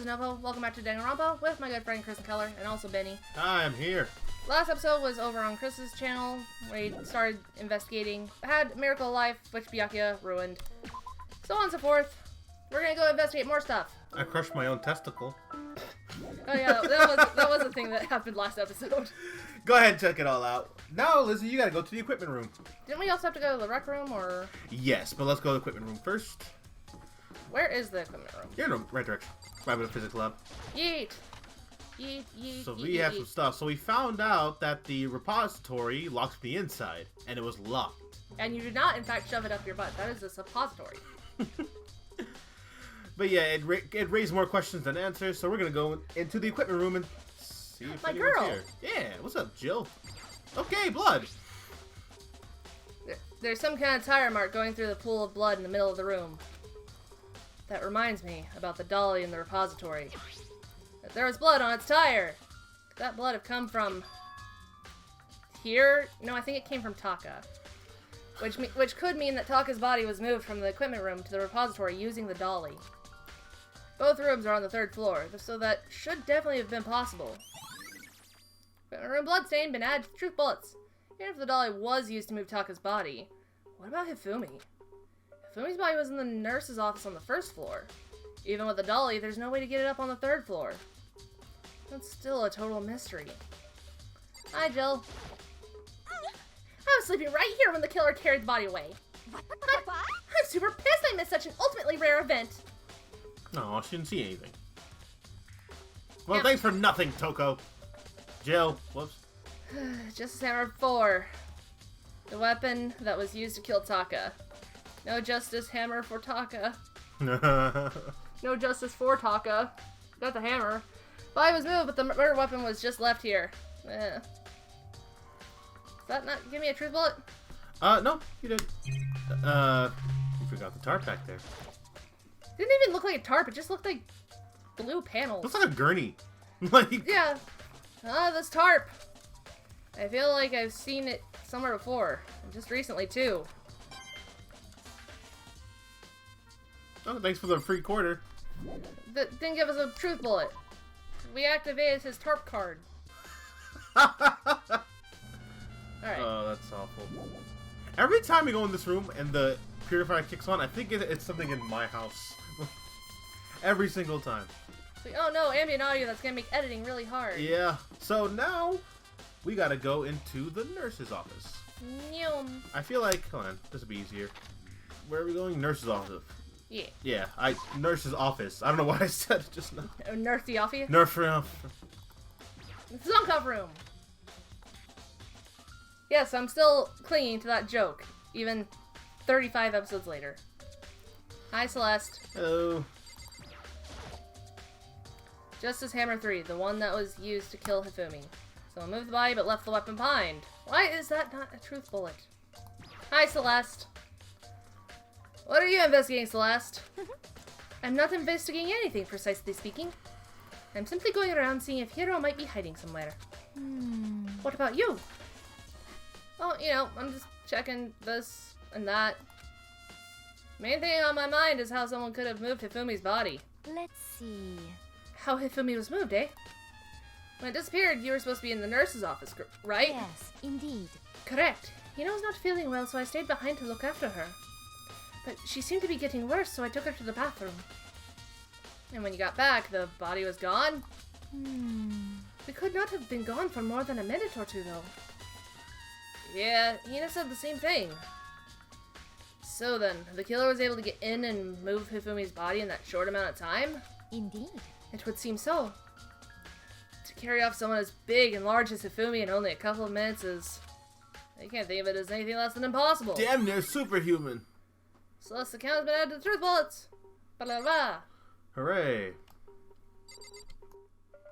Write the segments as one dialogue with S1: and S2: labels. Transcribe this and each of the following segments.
S1: Novo. Welcome back to Danganronpa with my good friend CrysInColor and also Benny.
S2: Hi, I'm here.
S1: Last episode was over on Krys's channel, where he started investigating, had Miracle Life, which Byakuya ruined, so on and so forth. We're gonna go investigate more stuff.
S2: I crushed my own testicle.
S1: Oh yeah, that was a thing that happened last episode.
S2: Go ahead and check it all out. Now, Lizzie, you gotta go to the equipment room.
S1: Didn't we also have to go to the rec room, or...?
S2: Yes, but let's go to the equipment room first.
S1: Where is the equipment room?
S2: You're in the right direction. Right with the physics lab.
S1: Yeet! Yeet, yeet,
S2: So
S1: yeet,
S2: we have
S1: yeet.
S2: some stuff. So we found out that the repository locks from the inside, and it was locked.
S1: And you did not, in fact, shove it up your butt. That is a suppository.
S2: But yeah, it raised more questions than answers, so we're gonna go into the equipment room and see if
S1: My
S2: anyone's
S1: girl.
S2: here. Yeah, what's up, Jill? Okay, blood.
S1: There's some kind of tire mark going through the pool of blood in the middle of the room. That reminds me about the dolly in the repository. If there was blood on its tire, could that blood have come from here? No, I think it came from Taka. Which could mean that Taka's body was moved from the equipment room to the repository using the dolly. Both rooms are on the 3rd floor, so that should definitely have been possible. Equipment room bloodstain been added to truth bullets. Even if the dolly was used to move Taka's body, what about Hifumi? Hifumi's body was in the nurse's office on the 1st floor. Even with the dolly, there's no way to get it up on the 3rd floor. That's still a total mystery. Hi, Jill. I was sleeping right here when the killer carried the body away. I'm super pissed I missed such an ultimately rare event.
S2: No, she didn't see anything. Well,
S1: Yeah.
S2: thanks for nothing, Toko. Jill, whoops.
S1: Justice Hammer 4. The weapon that was used to kill Taka. No Justice Hammer for Taka. No justice for Taka. Got the hammer. Body was moved, but the murder weapon was just left here. Does that not give me a truth bullet?
S2: No, you did. You forgot the tarp back there.
S1: Didn't even look like a tarp, it just looked like blue panels.
S2: Looks like a gurney. Like,
S1: Yeah. This tarp. I feel like I've seen it somewhere before. And just recently, too.
S2: oh, thanks for the free quarter.
S1: That didn't give us a truth bullet. We activated his tarp card. Alright.
S2: Oh, that's awful. Every time we go in this room and the purifier kicks on, I think it's something in my house. Every single time.
S1: Oh no, ambient audio, that's gonna make editing really hard.
S2: Yeah. So now, we gotta go into the nurse's office.
S1: Nyum.
S2: I feel like, hold on, this will be easier. Where are we going? Nurse's office.
S1: Yeah.
S2: Yeah, nurse's office. I don't know why I said it just now.
S1: Nurse the office?
S2: Nurse room.
S1: Zonkov room! Yes, I'm still clinging to that joke, even 35 episodes later. Hi, Celeste.
S2: Hello.
S1: Justice Hammer 3, the one that was used to kill Hifumi. Someone moved the body but left the weapon behind. Why is that not a truth bullet? Hi, Celeste. What are you investigating, Celeste? I'm not investigating anything, precisely speaking. I'm simply going around seeing if Hiro might be hiding somewhere. What about you? Oh, you know, I'm just checking this and that. Main thing on my mind is how someone could have moved Hifumi's body.
S3: Let's see.
S1: How Hifumi was moved, eh? When it disappeared, you were supposed to be in the nurse's office, right?
S3: Yes, indeed.
S1: Correct. Hino's not feeling well, so I stayed behind to look after her. But she seemed to be getting worse, so I took her to the bathroom. And when you got back, the body was gone? It could not have been gone for more than a minute or two, though. Yeah, Hina said the same thing. So then, the killer was able to get in and move Hifumi's body in that short amount of time?
S3: Indeed.
S1: It would seem so. To carry off someone as big and large as Hifumi in only a couple of minutes is... I can't think of it as anything less than impossible.
S2: Damn near superhuman.
S1: Celeste's account has been added to the truth bullets. Blah, blah.
S2: Hooray.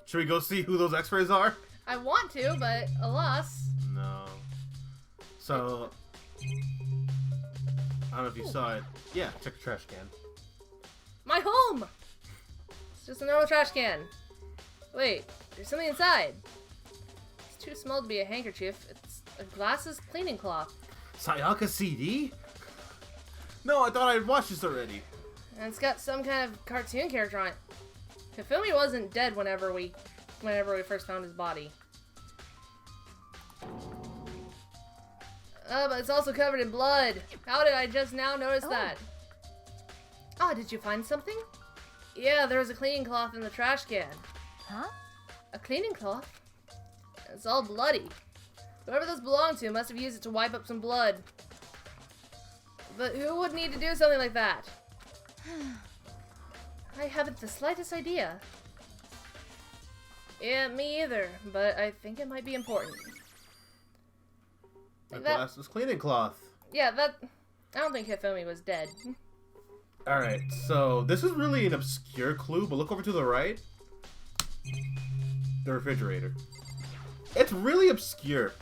S2: Should we go see who those x-rays are?
S1: I want to, but alas.
S2: No. So, I don't know if you saw it. Yeah, check the trash can.
S1: My home! It's just a normal trash can. Wait, there's something inside. It's too small to be a handkerchief. It's a glasses cleaning cloth.
S2: Sayaka CD? No, I thought I had watched this already.
S1: And it's got some kind of cartoon character on it. Hifumi wasn't dead whenever we first found his body. But it's also covered in blood. How did I just now notice that? Oh, did you find something? Yeah, there was a cleaning cloth in the trash can.
S3: Huh?
S1: A cleaning cloth? It's all bloody. Whoever this belonged to must have used it to wipe up some blood. But who would need to do something like that? I haven't the slightest idea. Yeah, me either, but I think it might be important.
S2: The glass is cleaning cloth.
S1: Yeah, I don't think Hifumi was dead.
S2: Alright, so this is really an obscure clue, but look over to the right. The refrigerator. It's really obscure.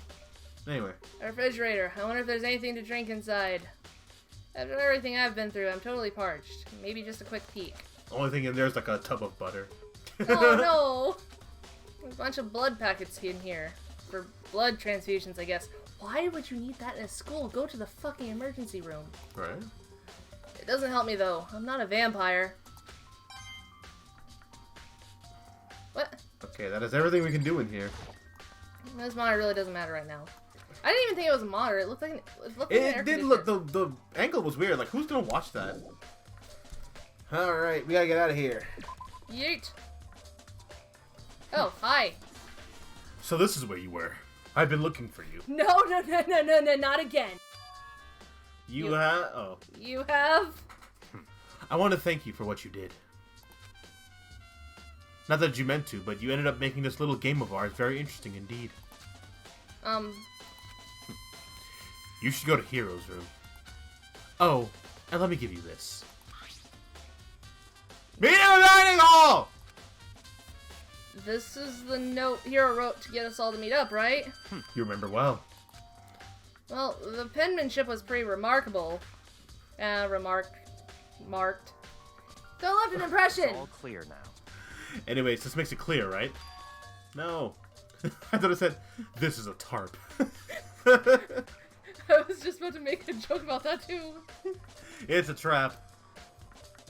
S2: Anyway.
S1: A refrigerator. I wonder if there's anything to drink inside. After everything I've been through, I'm totally parched. Maybe just a quick peek.
S2: Only thing in there is like a tub of butter.
S1: Oh no! There's a bunch of blood packets in here. For blood transfusions, I guess. Why would you need that in a school? Go to the fucking emergency room.
S2: Right.
S1: It doesn't help me though. I'm not a vampire. What?
S2: Okay, that is everything we can do in here.
S1: This monitor really doesn't matter right now. I didn't even think it was a monitor. It looked like an air
S2: It did look,
S1: conditioner.
S2: the angle was weird. Like, who's gonna watch that? Alright, we gotta get out of here.
S1: Yeet. Oh, hi.
S2: So this is where you were. I've been looking for you.
S1: No, not again.
S2: You have? Oh.
S1: You have?
S2: I want to thank you for what you did. Not that you meant to, but you ended up making this little game of ours very interesting indeed. You should go to Hiro's room. Oh, and let me give you this. Meet in the dining hall!
S1: This is the note Hiro wrote to get us all to meet up, right?
S2: You remember well.
S1: Well, the penmanship was pretty remarkable. Marked. So I left an impression!
S4: It's all clear now.
S2: Anyways, this makes it clear, right? No. I thought it said, this is a tarp.
S1: I was just about to make a joke about that too.
S2: It's a trap.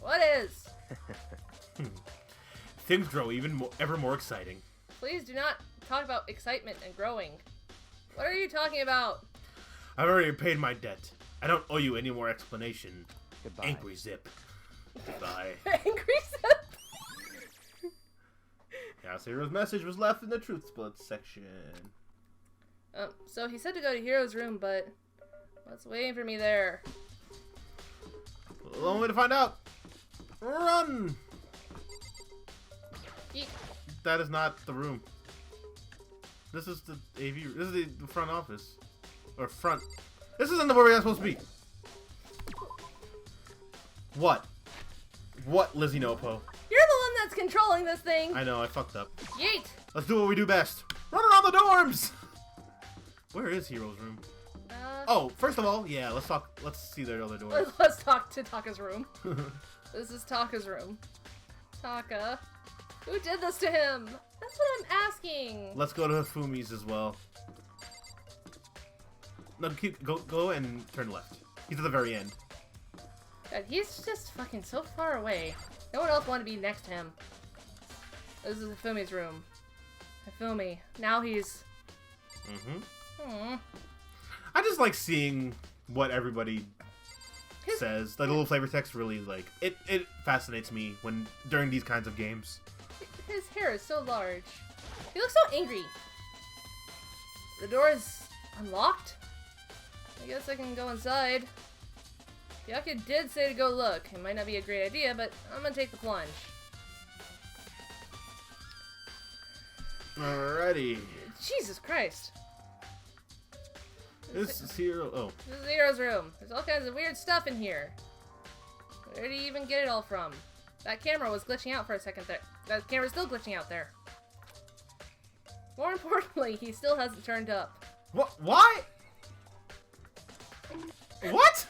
S1: What is?
S2: Things grow ever more exciting.
S1: Please do not talk about excitement and growing. What are you talking about?
S2: I've already paid my debt. I don't owe you any more explanation.
S4: Goodbye.
S2: Angry Zip. Goodbye.
S1: Angry Zip?
S2: House Hero's message was left in the Truth Split section.
S1: So he said to go to Hiro's room, but what's waiting for me there?
S2: The only way to find out. Run!
S1: Yeet.
S2: That is not the room. This is the AV. This is the front office. Or front. This isn't the where we're supposed to be. What? What, Lizzie Nopo?
S1: You're the one that's controlling this thing!
S2: I know, I fucked up.
S1: Yeet!
S2: Let's do what we do best. Run around the dorms! Where is Hero's room? Oh, first of all, yeah, let's talk. Let's see their other doors.
S1: Let's talk to Taka's room. This is Taka's room. Taka. Who did this to him? That's what I'm asking.
S2: Let's go to Hifumi's as well. No, go and turn left. He's at the very end.
S1: God, he's just fucking so far away. No one else wanted to be next to him. This is Hifumi's room. Hifumi. Now he's...
S2: I just like seeing what everybody says. Like, the little flavor text really, like, it fascinates me during these kinds of games.
S1: His hair is so large. He looks so angry. The door is unlocked? I guess I can go inside. Kyoko did say to go look. It might not be a great idea, but I'm gonna take the plunge.
S2: Alrighty.
S1: Jesus Christ.
S2: This is Hero. Oh.
S1: This is Hero's room. There's all kinds of weird stuff in here. Where did he even get it all from? That camera was glitching out for a second there. That camera's still glitching out there. More importantly, he still hasn't turned up.
S2: What? Why? What?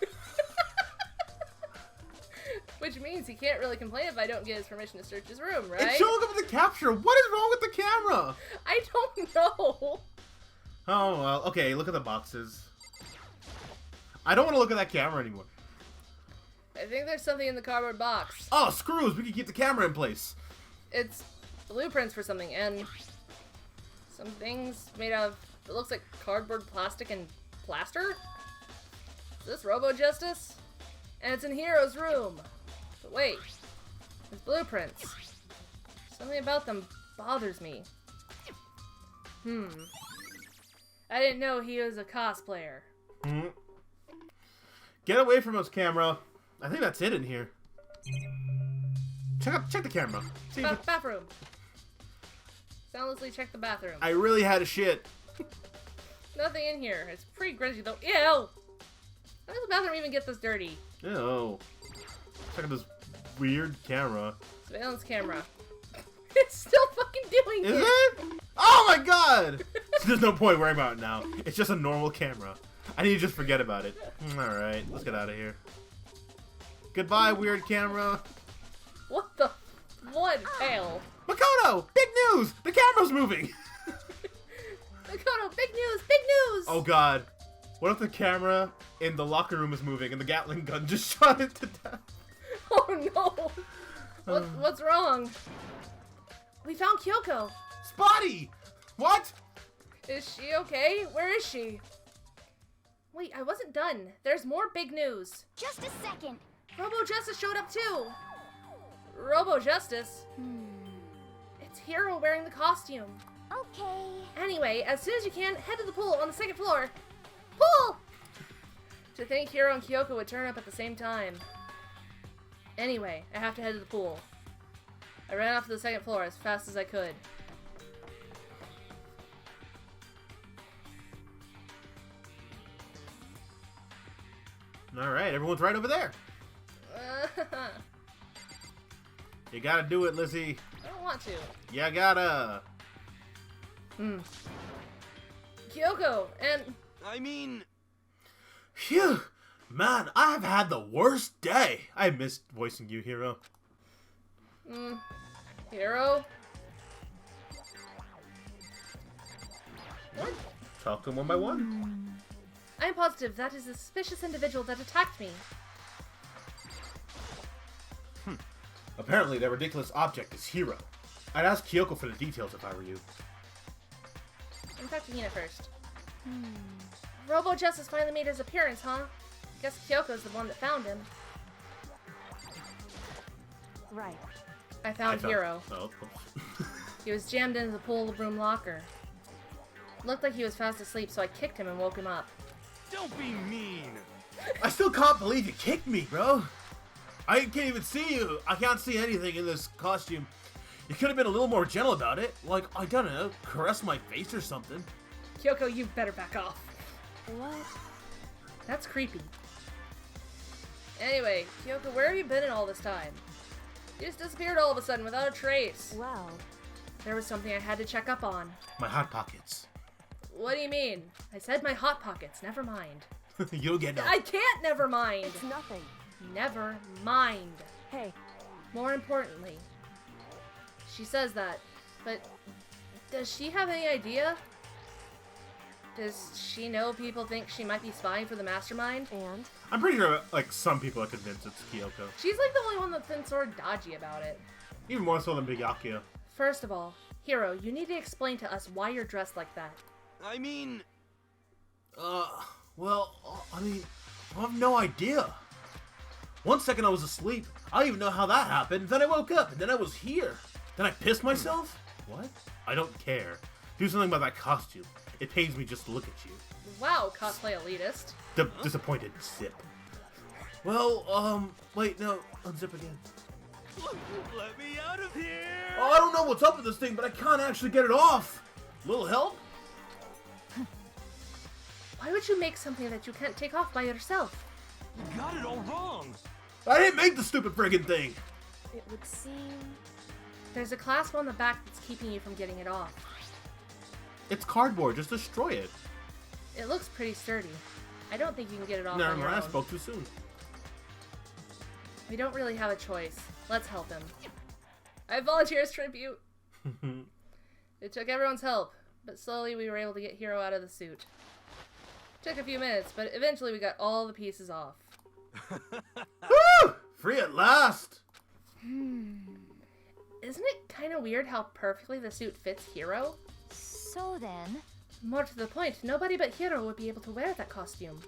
S1: Which means he can't really complain if I don't get his permission to search his room, right?
S2: It's showing up in the capture. What is wrong with the camera?
S1: I don't know.
S2: Oh, well. Okay, look at the boxes. I don't want to look at that camera anymore.
S1: I think there's something in the cardboard box.
S2: Oh, screws. We can keep the camera in place.
S1: It's blueprints for something, and some things made out of, it looks like cardboard, plastic, and plaster? Is this Robo-Justice? And it's in Hiro's room. But wait, it's blueprints. Something about them bothers me. I didn't know he was a cosplayer.
S2: Get away from us, camera. I think that's it in here. Check the camera. See if it...
S1: Bathroom. Soundlessly check the bathroom.
S2: I really had a shit.
S1: Nothing in here. It's pretty grungy though. Ew! How does the bathroom even get this dirty?
S2: Ew. Check out this weird camera.
S1: Surveillance camera. It's still fucking doing
S2: Is it? Oh my god! There's no point worrying about it now. It's just a normal camera. I need to just forget about it. Alright, let's get out of here. Goodbye, weird camera.
S1: What the? What hell?
S2: Makoto! Big news! The camera's moving!
S1: Makoto, big news! Big news!
S2: Oh god. What if the camera in the locker room is moving and the Gatling gun just shot it to death?
S1: Oh no! What's wrong? We found Kyoko.
S2: Spotty! What?
S1: Is she okay? Where is she? Wait, I wasn't done. There's more big news.
S3: Just a second.
S1: Robo-Justice showed up too. Robo-Justice? It's Hiro wearing the costume.
S3: Okay.
S1: Anyway, as soon as you can, head to the pool on the second floor. Pool! To think Hiro and Kyoko would turn up at the same time. Anyway, I have to head to the pool. I ran off to the second floor as fast as I could.
S2: Alright, everyone's right over there. You gotta do it, Lizzie.
S1: I don't want to.
S2: You gotta.
S1: Kyoko, and...
S4: I mean...
S2: Phew! Man, I have had the worst day. I missed voicing you, Hiro.
S1: Hiro?
S2: What? Talk to them one by one.
S1: I'm positive that is a suspicious individual that attacked me.
S2: Apparently, that ridiculous object is Hiro. I'd ask Kyoko for the details if I were you.
S1: I'm talking to Hina first. Robo-Justice finally made his appearance, huh? Guess Kyoko's the one that found him.
S3: Right.
S1: I found Hiro.
S2: Oh.
S1: He was jammed into the pool room locker. Looked like he was fast asleep, so I kicked him and woke him up.
S4: Don't be mean!
S2: I still can't believe you kicked me, bro. I can't even see you. I can't see anything in this costume. You could have been a little more gentle about it. Like, I don't know, caress my face or something.
S1: Kyoko, you better back off.
S3: What?
S1: That's creepy. Anyway, Kyoko, where have you been in all this time? You just disappeared all of a sudden without a trace.
S3: Well,
S1: There was something I had to check up on.
S2: My Hot Pockets.
S1: What do you mean? I said my Hot Pockets, never mind.
S2: You'll get no.
S1: I can't never mind!
S3: it's nothing.
S1: Never mind.
S3: Hey,
S1: More importantly, she says that, but does she have any idea? Does she know people think she might be spying for the mastermind?
S3: and?
S2: I'm pretty sure, like, some people are convinced it's Kyoko.
S1: She's like the only one that's been sort of dodgy about it.
S2: Even more so than Big Akio.
S1: First of all, Hiro, you need to explain to us why you're dressed like that.
S4: I mean...
S2: Well, I mean, I have no idea. One second I was asleep. I don't even know how that happened. Then I woke up, and then I was here. Then I pissed myself? What? I don't care. Do something about that costume. It pains me just to look at you.
S1: Wow, cosplay elitist.
S2: Disappointed zip. Well, wait, no. Unzip again.
S4: Let me out of here!
S2: Oh, I don't know what's up with this thing, but I can't actually get it off. Little help?
S1: Why would you make something that you can't take off by yourself?
S4: You got it all wrong!
S2: I didn't make the stupid friggin' thing.
S3: It would seem...
S1: There's a clasp on the back that's keeping you from getting it off.
S2: It's cardboard. Just destroy it.
S1: It looks pretty sturdy. I don't think you can get it off
S2: Never
S1: on your
S2: mind, I
S1: own.
S2: spoke too soon.
S1: We don't really have a choice. Let's help him. I volunteer as tribute. It took everyone's help, but slowly we were able to get Hiro out of the suit. Took a few minutes, but eventually we got all the pieces off.
S2: Woo! Free at last!
S1: isn't it kind of weird how perfectly the suit fits Hiro?
S3: So then...
S1: More to the point, nobody but Hiro would be able to wear that costume.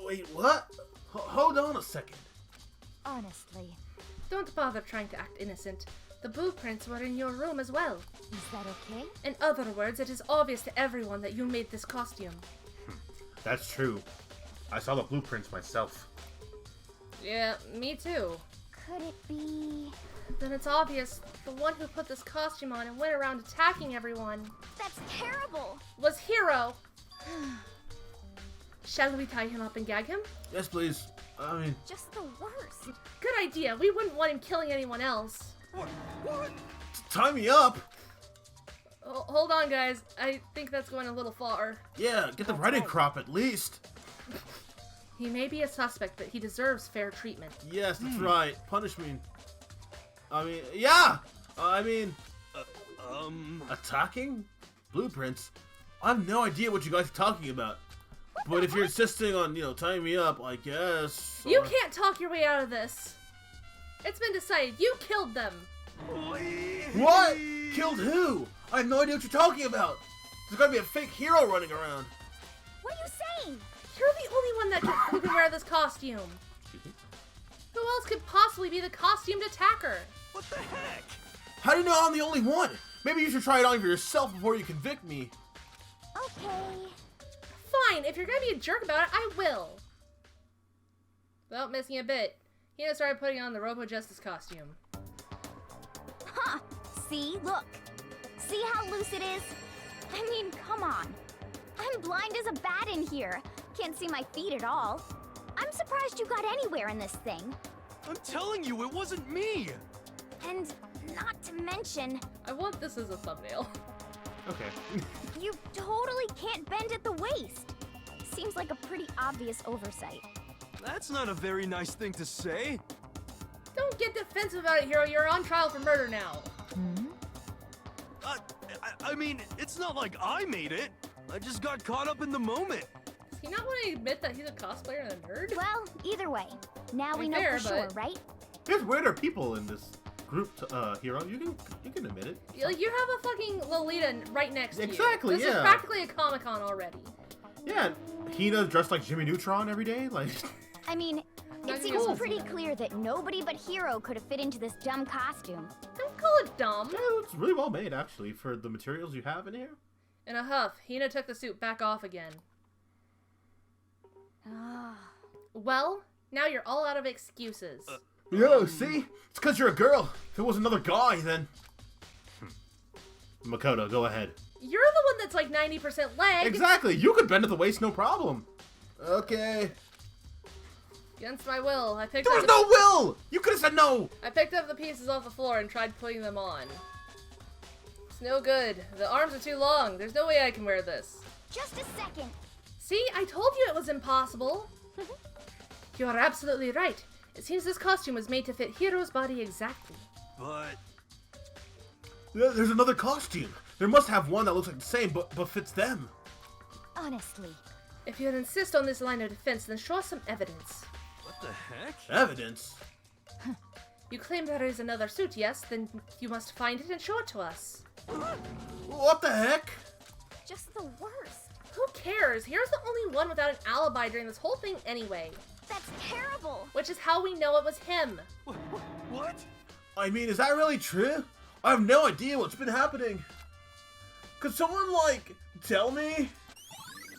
S2: Wait, what? Hold on a second.
S3: Honestly,
S1: Don't bother trying to act innocent. The blueprints were in your room as well.
S3: is that okay?
S1: In other words, it is obvious to everyone that you made this costume.
S2: That's true. I saw the blueprints myself.
S1: Yeah, me too.
S3: Could it be...
S1: Then it's obvious the one who put this costume on and went around attacking everyone
S3: That's terrible!
S1: was Hiro! Shall we tie him up and gag him?
S2: Yes, please. I mean,
S3: Just the worst.
S1: Good idea. We wouldn't want him killing anyone else.
S4: What?
S2: tie me up.
S1: Hold on, guys. I think that's going a little far.
S2: Yeah, get the riding crop at least.
S1: He may be a suspect, but he deserves fair treatment.
S2: Yes, that's right. Punish me. Yeah. Attacking? Blueprints? I have no idea what you guys are talking about. But if you're insisting on, tying me up, I guess...
S1: You can't talk your way out of this. It's been decided. You killed them.
S2: What? Killed who? I have no idea what you're talking about. There's gotta be a fake hero running around.
S3: What are you saying?
S1: You're the only one who can wear this costume. Who else could possibly be the costumed attacker?
S4: What the heck?
S2: How do you know I'm the only one? Maybe you should try it on for yourself before you convict me.
S3: Okay.
S1: Fine, if you're gonna be a jerk about it, I will. Without missing a bit, Hina started putting on the Robo Justice costume.
S3: Huh. See? Look. See how loose it is? I mean, come on. I'm blind as a bat in here. Can't see my feet at all. I'm surprised you got anywhere in this thing.
S4: I'm telling you, it wasn't me.
S3: And not to mention,
S1: I want this as a thumbnail.
S2: Okay.
S3: you totally can't bend at the waist. Seems like a pretty obvious oversight.
S4: That's not a very nice thing to say.
S1: Don't get defensive about it, Hiro. You're on trial for murder now.
S4: I mean, it's not like I made it. I just got caught up in the moment.
S1: Does he not want to admit that he's a cosplayer and a nerd?
S3: Well, either way, now we know
S1: Fair,
S3: for sure,
S1: but-
S3: right?
S2: There's weirder people in this group, Hero. You can admit it.
S1: Like, you have a fucking Lolita right next to you.
S2: Exactly,
S1: This is
S2: yeah.
S1: practically a Comic-Con already.
S2: Yeah, Hina dressed like Jimmy Neutron every day. Like,
S3: I mean,
S1: Not
S3: it seems
S1: cool.
S3: pretty clear that nobody but Hiro could have fit into this dumb costume.
S1: Don't call it dumb.
S2: yeah, it's really well made actually for the materials you have in here.
S1: In a huff, Hina took the suit back off again.
S3: Ah.
S1: Well, now you're all out of excuses.
S2: Yo, see? It's because you're a girl. If it was another guy, then... Makoto, go ahead.
S1: You're the one that's like 90% leg.
S2: Exactly. You could bend at the waist, no problem. Okay.
S1: Against my will, I picked
S2: There
S1: up
S2: was no will! You could have said no!
S1: I picked up the pieces off the floor and tried putting them on. It's no good. The arms are too long. There's no way I can wear this.
S3: Just a second.
S1: See, I told you it was impossible. You are absolutely right. It seems this costume was made to fit Hiro's body exactly.
S4: But
S2: There's another costume. There must have one that looks like the same, but fits them.
S3: Honestly.
S1: If you insist on this line of defense, then show us some evidence.
S4: what the heck?
S2: Evidence?
S1: You claim there is another suit, yes? Then you must find it and show it to us.
S2: What the heck?
S3: Just the worst.
S1: Who cares? Here's the only one without an alibi during this whole thing anyway.
S3: That's terrible.
S1: Which is how we know it was him.
S4: What?
S2: I mean, is that really true? I have no idea what's been happening. Could someone, tell me?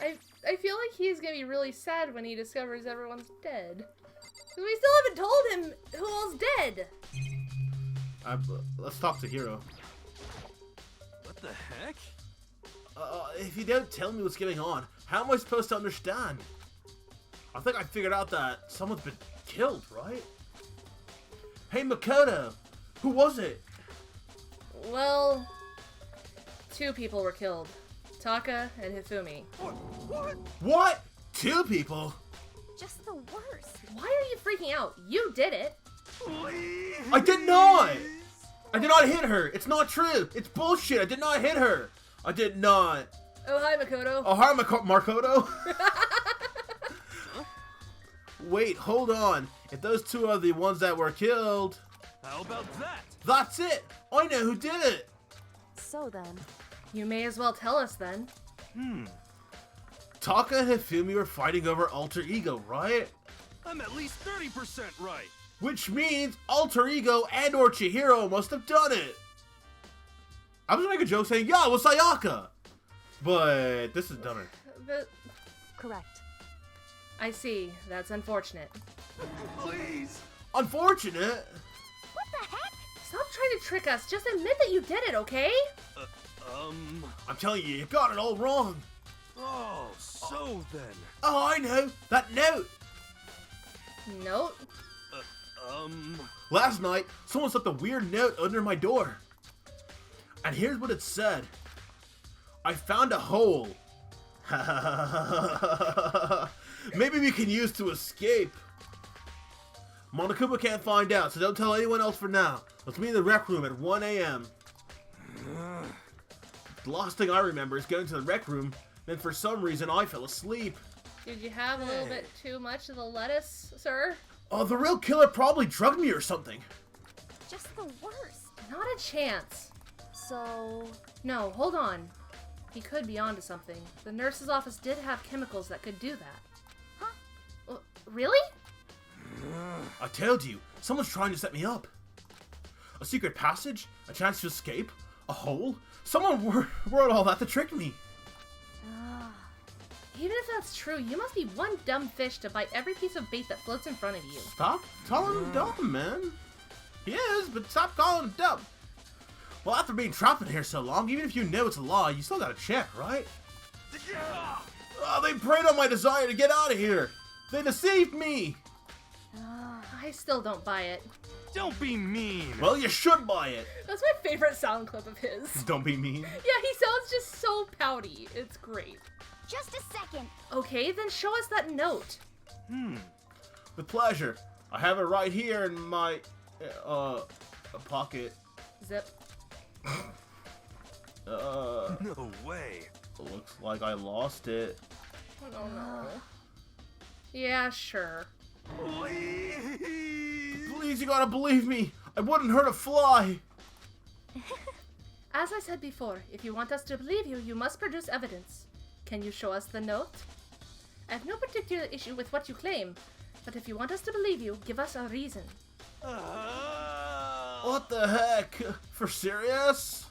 S1: I feel like he's gonna be really sad when he discovers everyone's dead. Because we still haven't told him who all's dead.
S2: Let's talk to Hiro.
S4: What the heck?
S2: If you don't tell me what's going on, how am I supposed to understand? I think I figured out that someone's been killed, right? Hey, Makoto! Who was it?
S1: Well, 2 people were killed. Taka and Hifumi.
S4: What?
S2: What? 2 people?
S3: Just the worst.
S1: Why are you freaking out? You did it.
S4: Please.
S2: I did not! I did not hit her! It's not true! It's bullshit! I did not hit her! I did not!
S1: Oh, hi, Makoto.
S2: Oh, hi, Makoto! Wait, hold on. If those 2 are the ones that were killed,
S4: How about that?
S2: That's it! I know who did it!
S3: So then...
S1: You may as well tell us then.
S2: Taka and Hifumi were fighting over alter ego, right?
S4: I'm at least 30% right.
S2: Which means alter ego and or Chihiro must have done it. I was gonna make a joke saying, yeah, it was Sayaka! But this is dumber.
S1: But
S3: Correct.
S1: I see. That's unfortunate.
S4: Please.
S2: Unfortunate?
S3: What the heck?
S1: Stop trying to trick us. Just admit that you did it, okay?
S2: I'm telling you, you got it all wrong.
S4: Oh, so then.
S2: Oh, I know! That note!
S1: Note?
S2: Last night, someone slipped a weird note under my door. And here's what it said. I found a hole. Maybe we can use to escape. Monokuma can't find out, so don't tell anyone else for now. Let's meet in the rec room at 1 a.m. The last thing I remember is going to the rec room, then for some reason I fell asleep.
S1: Did you have a little bit too much of the lettuce, sir?
S2: Oh, the real killer probably drugged me or something.
S3: Just the worst.
S1: Not a chance.
S3: So...
S1: No, hold on. He could be onto something. The nurse's office did have chemicals that could do that.
S3: Huh?
S1: Really?
S2: I told you, someone's trying to set me up. A secret passage? A chance to escape? A hole? Someone wrote all that to trick me.
S1: Even if that's true, you must be one dumb fish to bite every piece of bait that floats in front of you.
S2: Stop calling him dumb, man. He is, but stop calling him dumb. Well, after being trapped in here so long, even if you know it's a lie, you still gotta check, right? Oh, they preyed on my desire to get out of here. They deceived me.
S1: I still don't buy it.
S4: Don't be mean.
S2: Well, you should buy it.
S1: That's my favorite sound clip of his.
S2: Don't be mean.
S1: Yeah, he sounds just so pouty. It's great.
S3: Just a second.
S1: Okay, then show us that note.
S2: With pleasure. I have it right here in my, pocket.
S1: Zip.
S4: No way.
S2: Looks like I lost it.
S1: Oh no. Yeah, sure.
S4: Please.
S2: Please, you gotta believe me. I wouldn't hurt a fly.
S1: As I said before, if you want us to believe you, you must produce evidence. Can you show us the note? I have no particular issue with what you claim, but if you want us to believe you, give us a reason.
S2: What the heck? For serious?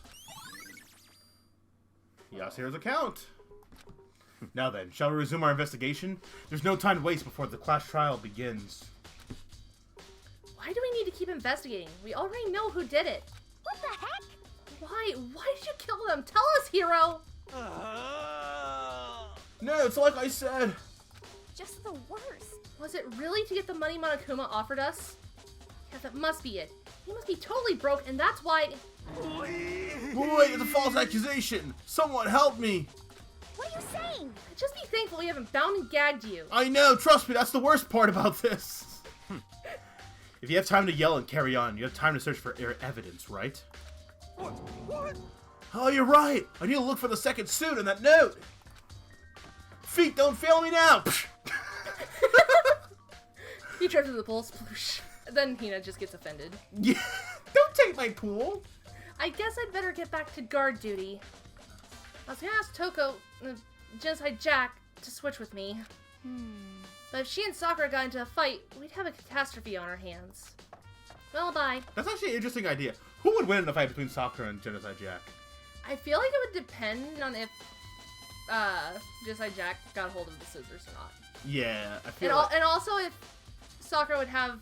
S2: Yes, here's a count. Now then, shall we resume our investigation? There's no time to waste before the class trial begins.
S1: Why do we need to keep investigating? We already know who did it.
S3: What the heck?
S1: Why? Why did you kill them? Tell us, Hiro!
S2: No, it's like I said.
S3: Just the worst.
S1: Was it really to get the money Monokuma offered us? Yeah, that must be it. He must be totally broke, and that's why...
S2: Wait, it's a false accusation. Someone help me.
S3: What are you saying?
S1: Just be thankful we haven't bound and gagged you.
S2: I know, trust me, that's the worst part about this. If you have time to yell and carry on, you have time to search for evidence, right?
S4: What?
S2: Oh, you're right. I need to look for the second suit in that note. Feet, don't fail me now.
S1: He trips in the pool, sploosh. Then Hina just gets offended.
S2: Yeah, don't take my pool.
S1: I guess I'd better get back to guard duty. I was gonna ask Toko, Genocide Jack, to switch with me. But if she and Sakura got into a fight, we'd have a catastrophe on our hands. Well, bye.
S2: That's actually an interesting idea. Who would win in a fight between Sakura and Genocide Jack?
S1: I feel like it would depend on if Genocide Jack got a hold of the scissors or not.
S2: Yeah, I
S1: And,
S2: feel like...
S1: and also if Sakura would have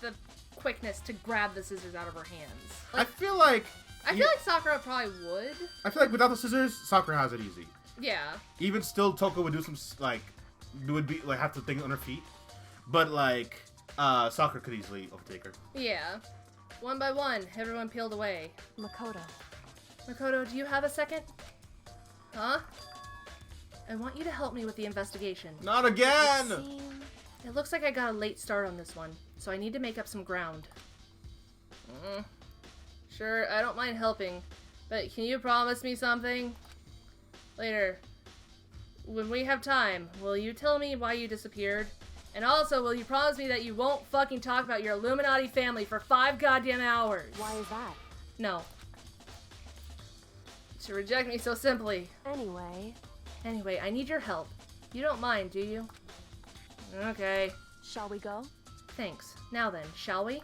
S1: the quickness to grab the scissors out of her hands.
S2: I feel like...
S1: I feel like Sakura probably would.
S2: I feel like without the scissors, Sakura has it easy.
S1: Yeah.
S2: Even still, Toko would do some, like... would be, like, have to think on her feet. But, like, Sakura could easily overtake her.
S1: Yeah. One by one, everyone peeled away.
S3: Makoto.
S1: Makoto, do you have a second? Huh? I want you to help me with the investigation.
S2: Not again!
S1: It looks like I got a late start on this one, so I need to make up some ground. Sure, I don't mind helping, but can you promise me something? Later, when we have time, will you tell me why you disappeared? And also, will you promise me that you won't fucking talk about your Illuminati family for 5 goddamn hours?
S5: Why is that?
S1: No. To reject me so simply.
S5: Anyway,
S1: I need your help. You don't mind, do you? Okay.
S5: shall we go?
S1: Thanks. Now then, shall we?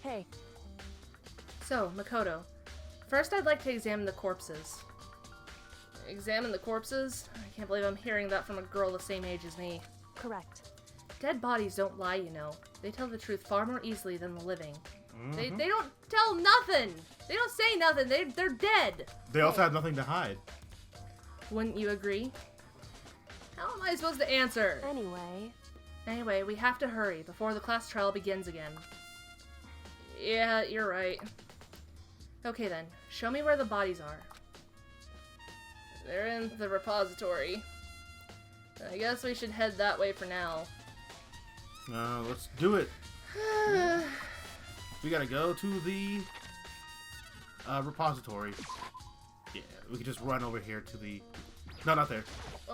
S5: Hey,
S1: So, Makoto, first I'd like to examine the corpses. Examine the corpses? I can't believe I'm hearing that from a girl the same age as me.
S5: correct.
S1: Dead bodies don't lie, you know. They tell the truth far more easily than the living. They don't tell nothing! They don't say nothing! They're dead!
S2: They also have nothing to hide.
S1: Wouldn't you agree? How am I supposed to answer?
S5: Anyway,
S1: We have to hurry before the class trial begins again. Yeah, you're right. Okay then, show me where the bodies are. They're in the repository. I guess we should head that way for now.
S2: Let's do it. We gotta go to the repository. Yeah, we could just run over here to the... No, not there.
S1: I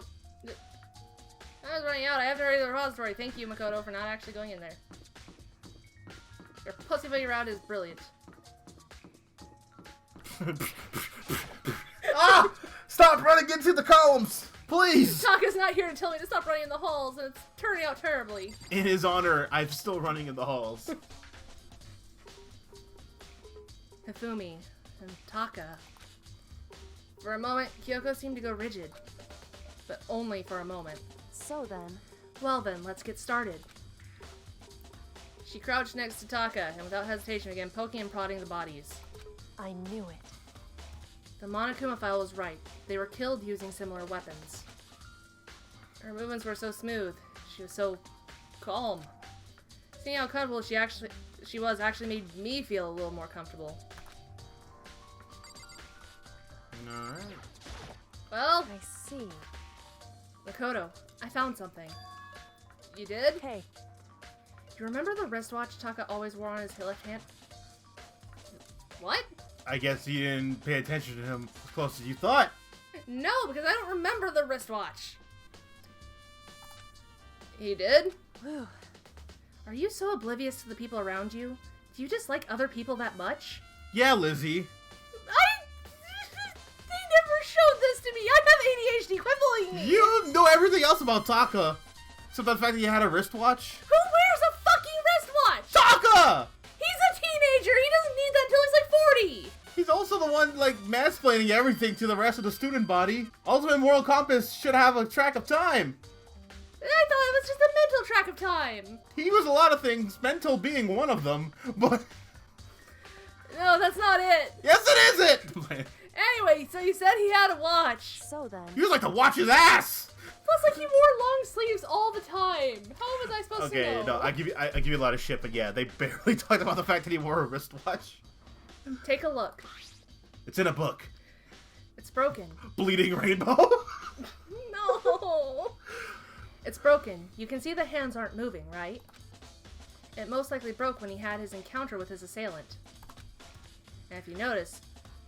S1: was running out. I have to hurry to the repository. Thank you, Makoto, for not actually going in there. Your pussyfooting around is brilliant.
S2: Ah! Stop running into the columns! Please!
S1: Taka's not here to tell me to stop running in the halls, and it's turning out terribly.
S2: In his honor, I'm still running in the halls.
S1: Hifumi and Taka. For a moment, Kyoko seemed to go rigid. But only for a moment.
S5: so then,
S1: Well then, let's get started. She crouched next to Taka, and without hesitation began poking and prodding the bodies.
S5: I knew it.
S1: The Monokuma file was right. They were killed using similar weapons. Her movements were so smooth. She was so calm. Seeing how comfortable she was actually made me feel a little more comfortable.
S2: Alright.
S1: Well,
S5: I see.
S1: Makoto, I found something. You did?
S5: Hey,
S1: You remember the wristwatch Taka always wore on his left hand? What?
S2: I guess you didn't pay attention to him as close as you thought.
S1: No, because I don't remember the wristwatch. He did?
S5: whew.
S1: Are you so oblivious to the people around you? Do you dislike other people that much?
S2: Yeah, Lizzie.
S1: They never showed this to me! I have ADHD, quit bullying me!
S2: You know everything else about Taka. Except the fact that you had a wristwatch.
S1: Who wears a fucking wristwatch?
S2: Taka!
S1: He's a teenager! He doesn't need that until he's like 40!
S2: He's also the one, like, mansplaining everything to the rest of the student body. Ultimate moral compass should have a track of time.
S1: I thought it was just a mental track of time!
S2: He was a lot of things, mental being one of them, but...
S1: No, that's not it!
S2: Yes, it is it!
S1: Anyway, so you said he had a watch.
S5: So then,
S2: He was like to watch his ass!
S1: Plus, like, he wore long sleeves all the time. How was I supposed to
S2: Okay,
S1: know?
S2: no, I give you a lot of shit, but yeah, they barely talked about the fact that he wore a wristwatch.
S1: Take a look.
S2: It's in a book.
S1: It's broken.
S2: Bleeding Rainbow?
S1: No! It's broken. You can see the hands aren't moving, right? It most likely broke when he had his encounter with his assailant. And if you notice,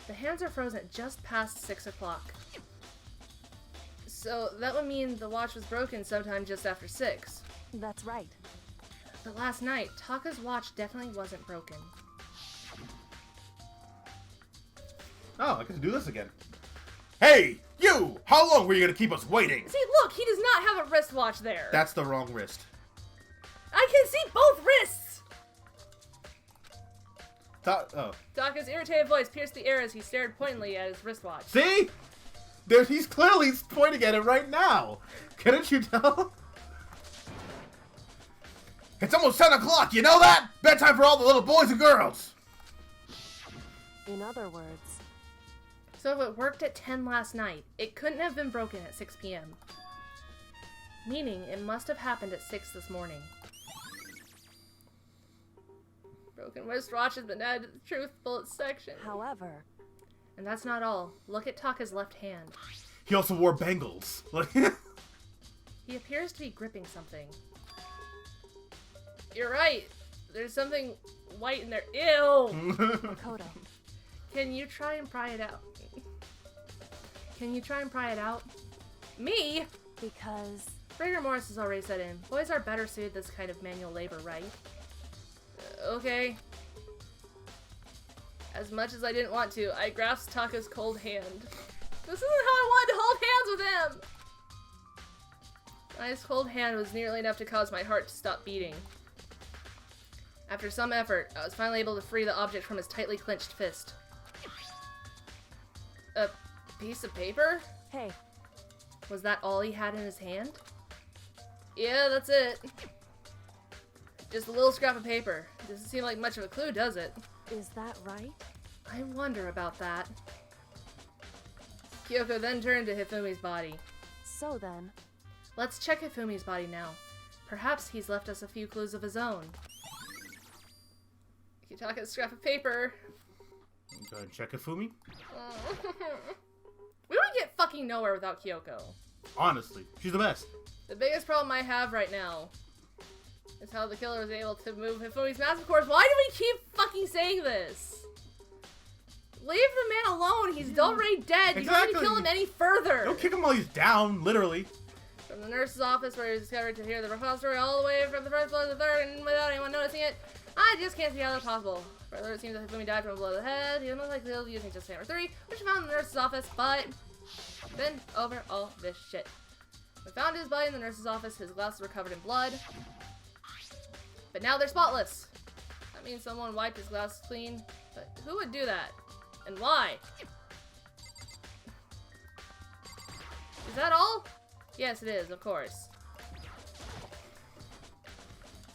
S1: the hands are frozen at just past 6 o'clock. So that would mean the watch was broken sometime just after 6.
S5: that's right.
S1: But last night, Taka's watch definitely wasn't broken.
S2: Oh, I get to do this again. Hey, you! How long were you gonna keep us waiting?
S1: See, look, he does not have a wristwatch there.
S2: That's the wrong wrist.
S1: I can see both wrists!
S2: Oh.
S1: Taka's irritated voice pierced the air as he stared pointedly at his wristwatch.
S2: See? He's clearly pointing at it right now. Couldn't you tell? It's almost 10 o'clock, you know that? Bedtime for all the little boys and girls.
S5: In other words,
S1: So if it worked at 10 last night, it couldn't have been broken at 6 p.m. Meaning, it must have happened at 6 this morning. Broken wristwatch has been added to the truth bullets section.
S5: however,
S1: And that's not all. Look at Taka's left hand.
S2: He also wore bangles.
S1: He appears to be gripping something. You're right. There's something white in there. Ew!
S5: Makoto,
S1: Can you try and pry it out? Can you try and pry it out? Me?
S5: because
S1: Rigor Mortis has already set in. Boys are better suited to this kind of manual labor, right? Okay. As much as I didn't want to, I grasped Taka's cold hand. This isn't how I wanted to hold hands with him! My ice cold hand was nearly enough to cause my heart to stop beating. After some effort, I was finally able to free the object from his tightly clenched fist. A piece of paper?
S5: Hey,
S1: Was that all he had in his hand? Yeah, that's it. Just a little scrap of paper. Doesn't seem like much of a clue, does it?
S5: is that right?
S1: I wonder about that. Kyoko then turned to Hifumi's body.
S5: So then,
S1: Let's check Hifumi's body now. Perhaps he's left us a few clues of his own. Kitaka's scrap of paper.
S2: Go ahead and check Hifumi.
S1: We would get fucking nowhere without Kyoko.
S2: Honestly, she's the best.
S1: The biggest problem I have right now is how the killer was able to move Hifumi's mask. Of course, why do we keep fucking saying this? Leave the man alone. He's already dead. You don't need to kill him any further.
S2: Don't kick him while he's down, literally.
S1: From the nurse's office where he was discovered to hear the repository all the way from the first floor to the third and without anyone noticing it, I just can't see how that's possible. Further, it seems that Hifumi died from a blow to the head. He was most likely killed using just hammer 3, which we found in the nurse's office, but been over all this shit. We found his body in the nurse's office. His glasses were covered in blood. But now they're spotless. That means someone wiped his glasses clean. But who would do that? And why? Is that all? Yes, it is, of course.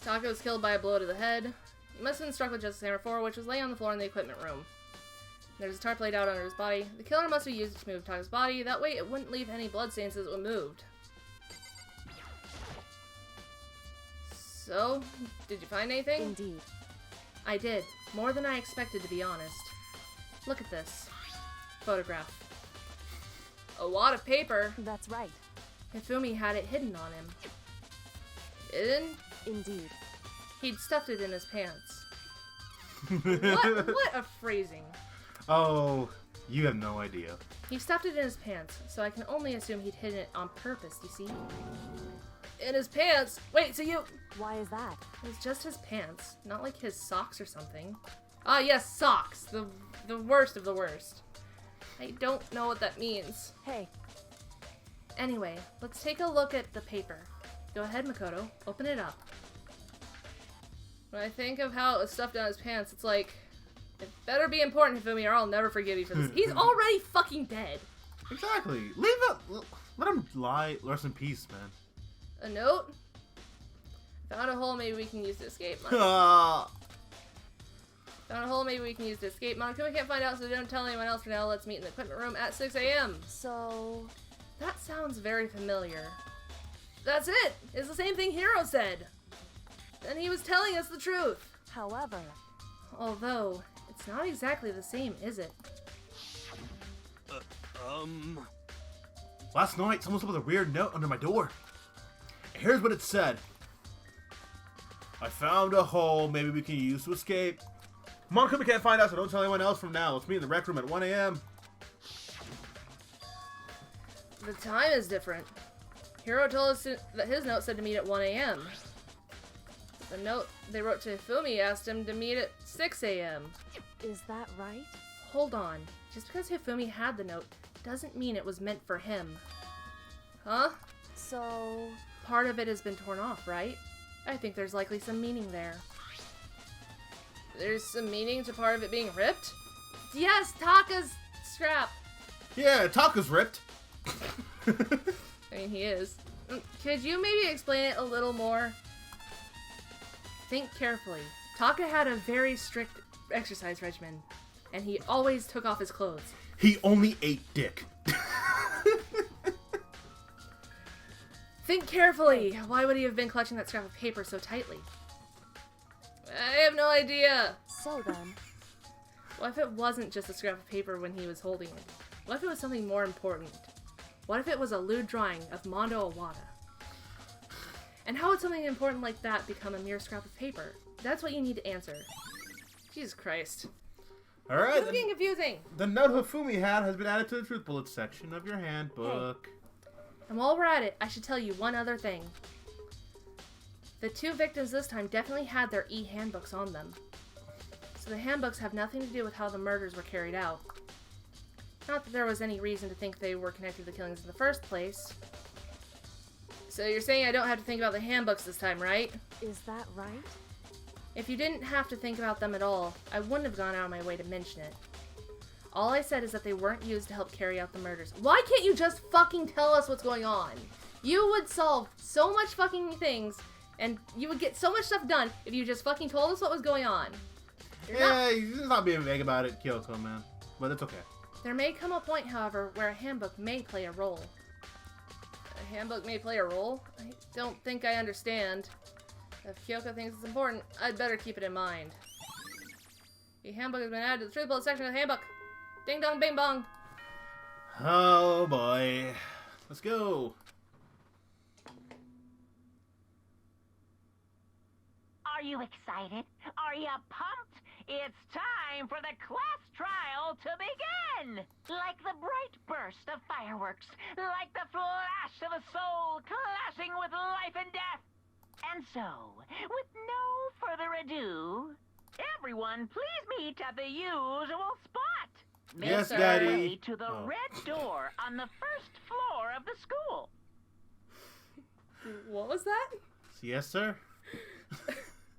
S1: Taka was killed by a blow to the head. He must have been struck with Justice Hammer 4, which was laying on the floor in the equipment room. There's a tarp laid out under his body. The killer must have used it to move Taka's body. That way it wouldn't leave any bloodstains as it was moved. So, did you find anything?
S5: indeed.
S1: I did. More than I expected, to be honest. Look at this. Photograph. A wad of paper.
S5: That's right.
S1: Hifumi had it hidden on him. Hidden?
S5: Indeed.
S1: He'd stuffed it in his pants. What a phrasing.
S2: Oh, you have no idea.
S1: He stuffed it in his pants, so I can only assume he'd hidden it on purpose, you see? In his pants? Wait, so you...
S5: Why is that?
S1: It was just his pants, not like his socks or something. Ah, yes, socks. The worst of the worst. I don't know what that means.
S5: Hey,
S1: Anyway, let's take a look at the paper. Go ahead, Makoto. Open it up. When I think of how it was stuffed down his pants, it's like, it better be important, Hifumi, or I'll never forgive you for this. He's already fucking dead.
S2: Exactly. Leave it. Let him lie. Rest in peace, man.
S1: A note? Found a hole maybe we can use to escape.
S2: Ah.
S1: Found a hole maybe we can use to escape. Monokuma can't find out, so don't tell anyone else for now. Let's meet in the equipment room at 6 a.m.
S5: so...
S1: That sounds very familiar. That's it! It's the same thing Hiro said! And he was telling us the truth!
S5: However,
S1: Although, it's not exactly the same, is it?
S2: Last night, someone left with a weird note under my door. And here's what it said. I found a hole maybe we can use to escape. Monokuma can't find out, so don't tell anyone else from now. Let's meet in the rec room at 1 a.m.
S1: The time is different. Hiro told us that his note said to meet at 1 a.m. The note they wrote to Hifumi asked him to meet at 6 a.m.
S5: is that right?
S1: Hold on. Just because Hifumi had the note doesn't mean it was meant for him. Huh?
S5: So...
S1: Part of it has been torn off, right? I think there's likely some meaning there. There's some meaning to part of it being ripped? Yes, Taka's scrap!
S2: Yeah, Taka's ripped.
S1: I mean, he is. Could you maybe explain it a little more? Think carefully. Taka had a very strict exercise regimen, and he always took off his clothes.
S2: He only ate dick.
S1: Think carefully! Why would he have been clutching that scrap of paper so tightly? I have no idea!
S5: So then...
S1: What if it wasn't just a scrap of paper when he was holding it? What if it was something more important? What if it was a lewd drawing of Mondo Awada? And how would something important like that become a mere scrap of paper? That's what you need to answer. Jesus Christ.
S2: Alright.
S1: This is getting confusing!
S2: The note Hifumi had has been added to the truth bullet section of your handbook.
S1: And while we're at it, I should tell you one other thing. The 2 victims this time definitely had their e-handbooks on them. So the handbooks have nothing to do with how the murders were carried out. Not that there was any reason to think they were connected to the killings in the first place. So you're saying I don't have to think about the handbooks this time, right?
S5: Is that right?
S1: If you didn't have to think about them at all, I wouldn't have gone out of my way to mention it. All I said is that they weren't used to help carry out the murders. Why can't you just fucking tell us what's going on? You would solve so much fucking things, and you would get so much stuff done if you just fucking told us what was going on.
S2: You're not being vague about it, Kyoko, man. But it's okay.
S1: There may come a point, however, where a handbook may play a role. A handbook may play a role? I don't think I understand. If Kyoko thinks it's important, I'd better keep it in mind. The handbook has been added to the truth bullet section of the handbook. Ding dong bing bong.
S2: Oh boy. Let's go.
S6: Are you excited? Are you pumped? It's time for the class trial to begin! Like the bright burst of fireworks, like the flash of a soul clashing with life and death. And so, with no further ado, everyone please meet at the usual spot.
S2: Yes,
S6: Make
S2: Daddy.
S6: your way to the red door on the first floor of the school.
S1: What was that?
S2: Yes, sir.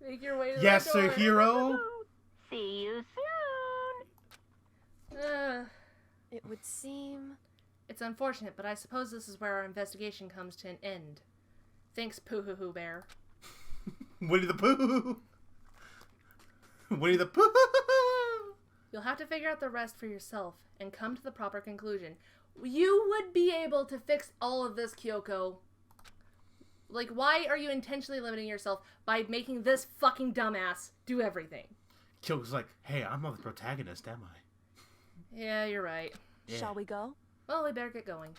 S1: Make your way to
S2: Yes,
S1: the
S2: sir,
S1: door.
S2: Hiro.
S6: See you soon.
S5: It would seem...
S1: It's unfortunate, but I suppose this is where our investigation comes to an end. Thanks, Pooh-hoo-hoo Bear.
S2: Winnie the Pooh. Winnie the Pooh.
S1: You'll have to figure out the rest for yourself and come to the proper conclusion. You would be able to fix all of this, Kyoko. Like, why are you intentionally limiting yourself by making this fucking dumbass do everything?
S2: Kyoko's like, hey, I'm not the protagonist, am I?
S1: Yeah, you're right.
S2: Yeah.
S5: Shall we go?
S1: Well, we better get going.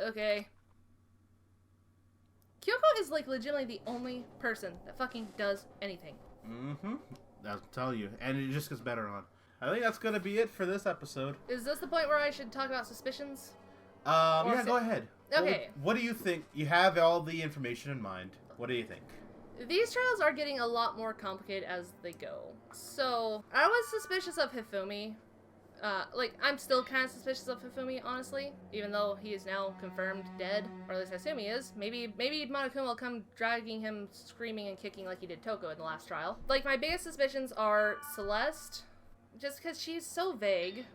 S1: Okay. Kyoko is, like, legitimately the only person that fucking does anything.
S2: Mm-hmm. I'll tell you. And it just gets better on. I think that's gonna be it for this episode.
S1: Is this the point where I should talk about suspicions?
S2: Yeah, go ahead.
S1: Okay.
S2: What do you think? You have all the information in mind. What do you think?
S1: These trials are getting a lot more complicated as they go. So, I was suspicious of Hifumi. I'm still kind of suspicious of Hifumi, honestly. Even though he is now confirmed dead. Or at least I assume he is. Maybe Monokuma will come dragging him screaming and kicking like he did Toko in the last trial. Like, my biggest suspicions are Celeste. Just because she's so vague.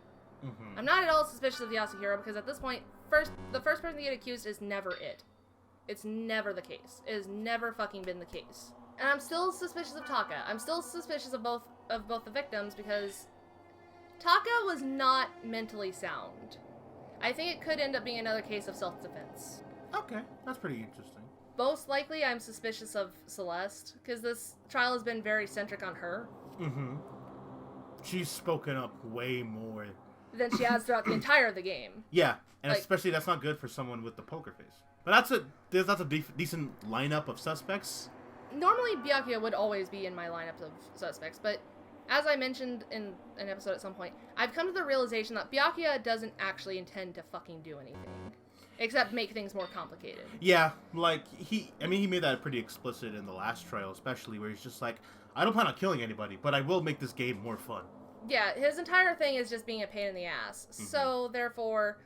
S2: Mm-hmm.
S1: I'm not at all suspicious of Yasuhiro because at this point, the first person to get accused is never it. It's never the case. It has never fucking been the case. And I'm still suspicious of Taka. I'm still suspicious of both the victims because Taka was not mentally sound. I think it could end up being another case of self-defense.
S2: Okay, that's pretty interesting.
S1: Most likely, I'm suspicious of Celeste because this trial has been very centric on her.
S2: Mm-hmm. She's spoken up way more
S1: Than she has throughout the entire of the game.
S2: Yeah, and
S1: Like-
S2: especially that's not good for someone with the poker face. But that's a decent lineup of suspects.
S1: Normally, Byakuya would always be in my lineup of suspects, but as I mentioned in an episode at some point, I've come to the realization that Byakuya doesn't actually intend to fucking do anything. Except make things more complicated.
S2: Yeah, like, he made that pretty explicit in the last trial, especially, where he's just like, I don't plan on killing anybody, but I will make this game more fun.
S1: Yeah, his entire thing is just being a pain in the ass.
S2: Mm-hmm.
S1: So, therefore,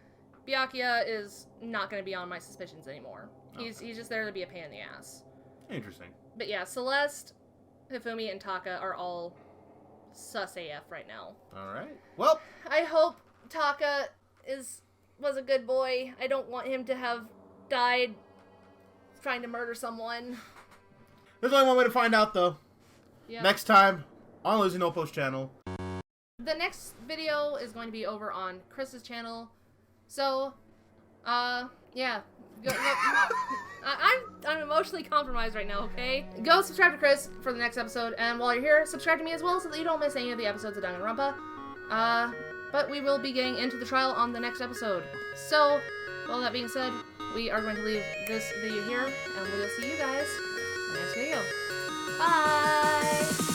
S1: Byakuya is not going to be on my suspicions anymore. He's just there to be a pain in the ass.
S2: Interesting.
S1: But yeah, Celeste, Hifumi, and Taka are all sus AF right now.
S2: Alright. Well,
S1: I hope Taka was a good boy. I don't want him to have died trying to murder someone.
S2: there's only one way to find out, though.
S1: Yeah.
S2: Next time, on Losing No Post channel.
S1: The next video is going to be over on Krys's channel. So, yeah. I'm emotionally compromised right now, okay? Go subscribe to Krys for the next episode, and while you're here, subscribe to me as well so that you don't miss any of the episodes of Danganronpa. But we will be getting into the trial on the next episode. So, with all that being said, we are going to leave this video here, and we will see you guys in the next video. Bye!